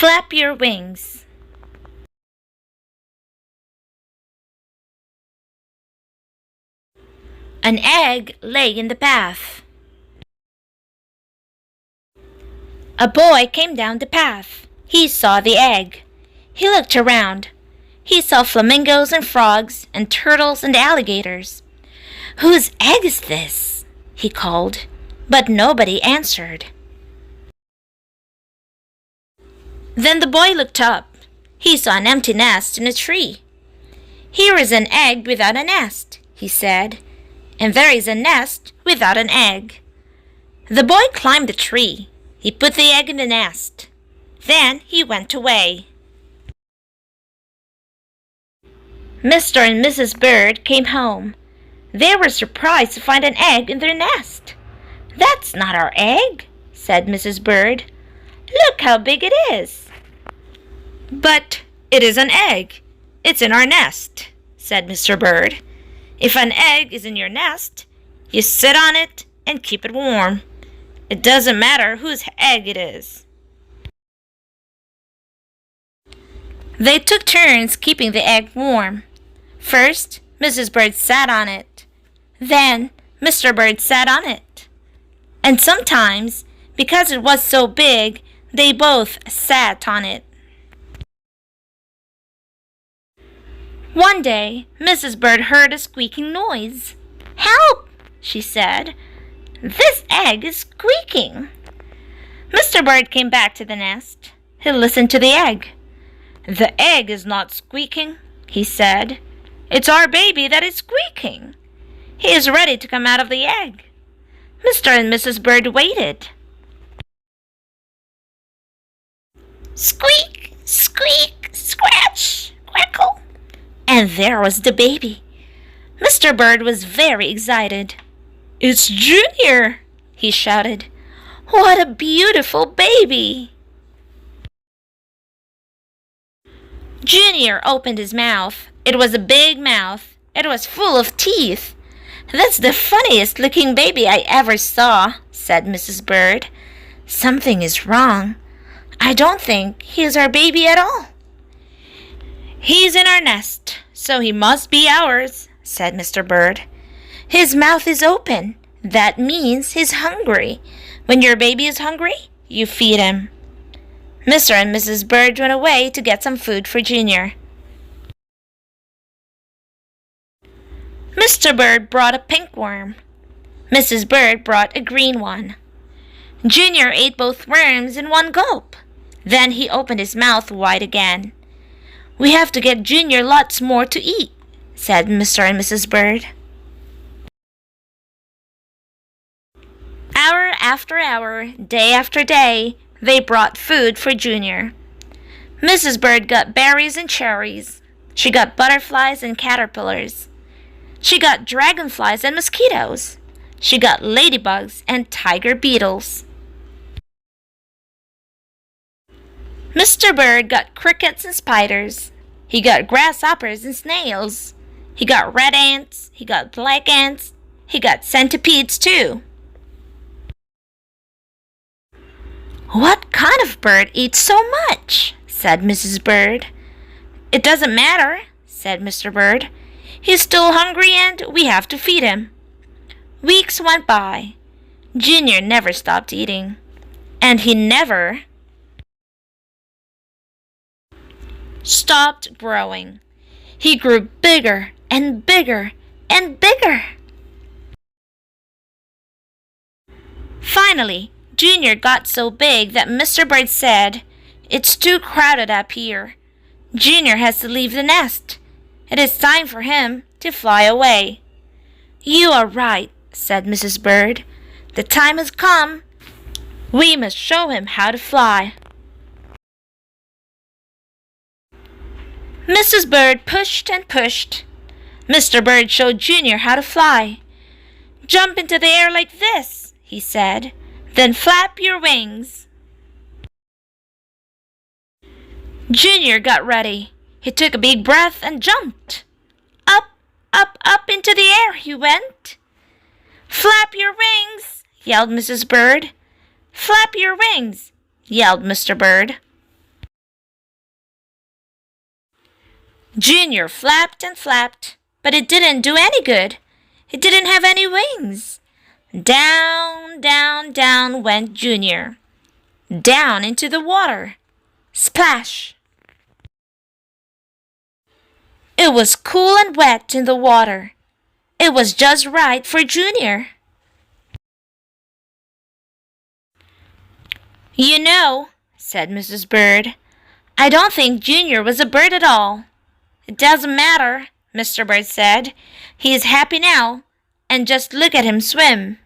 Flap your wings. An egg lay in the path. A boy came down the path. He saw the egg. He looked around. He saw flamingos and frogs and turtles and alligators. "Whose egg is this?" he called, but nobody answered. Then the boy looked up. He saw an empty nest in a tree. "Here is an egg without a nest," he said, "and there is a nest without an egg." The boy climbed the tree. He put the egg in the nest. Then he went away. Mr. and Mrs. Bird came home. They were surprised to find an egg in their nest. "That's not our egg," said Mrs. Bird. "Look how big it is." "But it is an egg. It's in our nest," said Mr. Bird. "If an egg is in your nest, you sit on it and keep it warm. It doesn't matter whose egg it is." They took turns keeping the egg warm. First, Mrs. Bird sat on it. Then, Mr. Bird sat on it. And sometimes, because it was so big, they both sat on it. One day, Mrs. Bird heard a squeaking noise. "Help!" she said. "This egg is squeaking." Mr. Bird came back to the nest. He listened to the egg. "The egg is not squeaking," he said. "It's our baby that is squeaking. He is ready to come out of the egg." Mr. and Mrs. Bird waited. Squeak, squeak, scratch, crackle. And there was the baby. Mr. Bird was very excited. "It's Junior!" he shouted. "What a beautiful baby!" Junior opened his mouth. It was a big mouth. It was full of teeth. "That's the funniest looking baby I ever saw," said Mrs. Bird. "Something is wrong. I don't think he is our baby at all." "He's in our nest, so he must be ours," said Mr. Bird. "His mouth is open. That means he's hungry. When your baby is hungry, you feed him." Mr. and Mrs. Bird went away to get some food for Junior. Mr. Bird brought a pink worm. Mrs. Bird brought a green one. Junior ate both worms in one gulp. Then he opened his mouth wide again. "We have to get Junior lots more to eat," said Mr. and Mrs. Bird. Hour after hour, day after day, they brought food for Junior. Mrs. Bird got berries and cherries. She got butterflies and caterpillars. She got dragonflies and mosquitoes. She got ladybugs and tiger beetles. Mr. Bird got crickets and spiders. He got grasshoppers and snails. He got red ants. He got black ants. He got centipedes too. "What kind of bird eats so much?" said Mrs. Bird. "It doesn't matter," said Mr. Bird. "He's still hungry and we have to feed him." Weeks went by. Junior never stopped eating. And he never stopped growing. He grew bigger and bigger and bigger. Finally, Junior got so big that Mr. Bird said, "It's too crowded up here. Junior has to leave the nest. It is time for him to fly away." "You are right," said Mrs. Bird. "The time has come. We must show him how to fly." Mrs. Bird pushed and pushed. Mr. Bird showed Junior how to fly. "Jump into the air like this," he said. "Then flap your wings." Junior got ready. He took a big breath and jumped. Up, up, up into the air he went. "Flap your wings," yelled Mrs. Bird. "Flap your wings," yelled Mr. Bird. Junior flapped and flapped, but it didn't do any good. It didn't have any wings. Down, down, down went Junior. Down into the water. Splash! It was cool and wet in the water. It was just right for Junior. You know, said Mrs. Bird, I don't think Junior was a bird at all. It doesn't matter, Mr. Bird said. He is happy now, and just look at him swim.